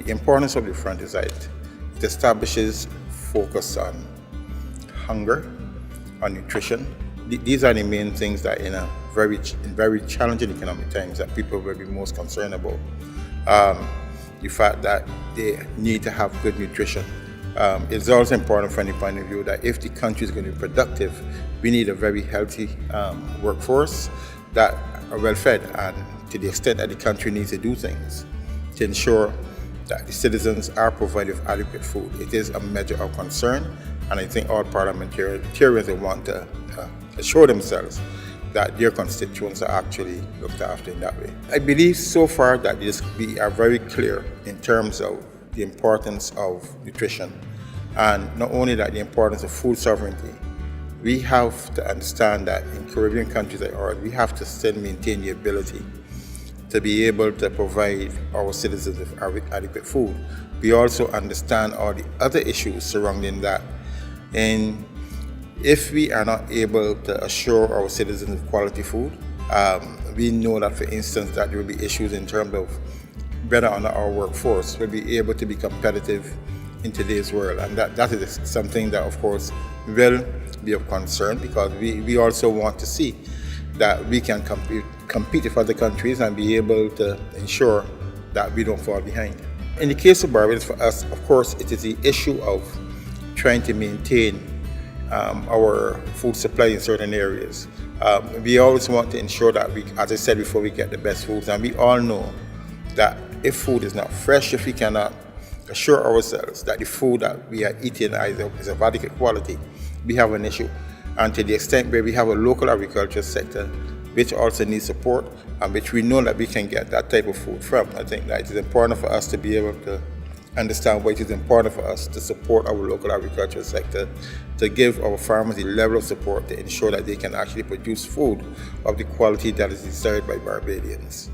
the importance of the front is that it establishes focus on hunger, on nutrition. These are the main things that in very challenging economic times that people will be most concerned about. The fact that they need to have good nutrition. It's also important from the point of view that if the country is going to be productive, we need a very healthy workforce that are well fed, and to the extent that the country needs to do things to ensure that the citizens are provided with adequate food. It is a measure of concern, and I think all parliamentarians want to assure themselves that their constituents are actually looked after in that way. I believe so far that we are very clear in terms of the importance of nutrition, and not only that, the importance of food sovereignty. We have to understand that in Caribbean countries like ours, we have to still maintain the ability to be able to provide our citizens with adequate food. We also understand all the other issues surrounding that. And if we are not able to assure our citizens of quality food, we know that, for instance, that there will be issues in terms of whether or not our workforce will be able to be competitive in today's world. And that is something that, of course, will be of concern, because we also want to see that we can compete with other countries and be able to ensure that we don't fall behind. In the case of Barbados, for us, of course, it is the issue of trying to maintain our food supply in certain areas. We always want to ensure that we, as I said before, we get the best foods, and we all know that if food is not fresh, if we cannot assure ourselves that the food that we are eating is of adequate quality, we have an issue. And to the extent where we have a local agriculture sector which also needs support, and which we know that we can get that type of food from, I think that it is important for us to be able to understand why it is important for us to support our local agriculture sector, to give our farmers the level of support to ensure that they can actually produce food of the quality that is desired by Barbadians.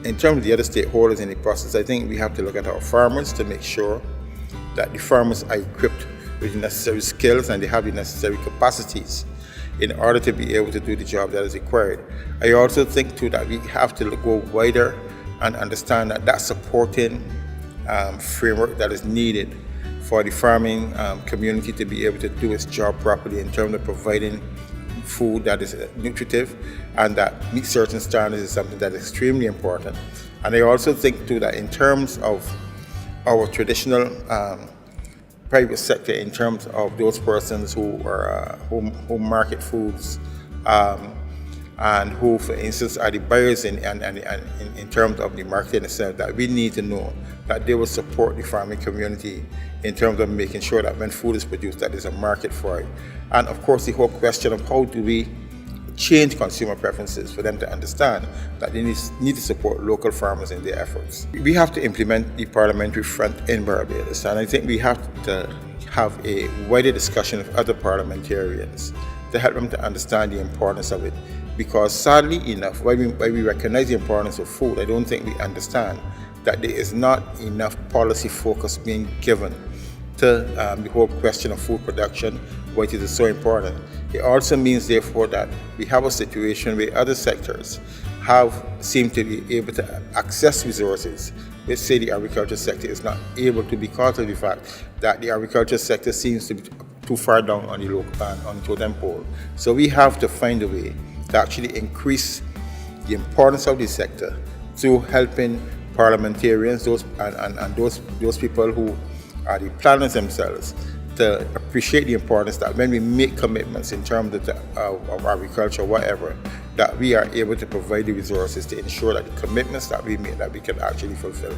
In terms of the other stakeholders in the process, I think we have to look at our farmers to make sure that the farmers are equipped with the necessary skills and they have the necessary capacities in order to be able to do the job that is required. I also think too that we have to go wider and understand that supporting framework that is needed for the farming community to be able to do its job properly in terms of providing food that is nutritive and that meets certain standards is something that is extremely important. And I also think too that in terms of our traditional private sector, in terms of those persons who market foods and who, for instance, are the buyers in terms of the marketing itself, that we need to know that they will support the farming community in terms of making sure that when food is produced, that there's a market for it. And of course, the whole question of how do we change consumer preferences for them to understand that they need to support local farmers in their efforts. We have to implement the parliamentary front in Barbados, and I think we have to have a wider discussion with other parliamentarians to help them to understand the importance of it. Because sadly enough, while we recognize the importance of food, I don't think we understand that there is not enough policy focus being given to the whole question of food production, why it is so important. It also means, therefore, that we have a situation where other sectors seem to be able to access resources, which say the agriculture sector is not able to, because of the fact that the agriculture sector seems to be too far down on the totem pole. So we have to find a way to actually increase the importance of this sector through helping parliamentarians, those people who are the planners themselves, to appreciate the importance that when we make commitments in terms of agriculture, whatever, that we are able to provide the resources to ensure that the commitments that we make, that we can actually fulfill.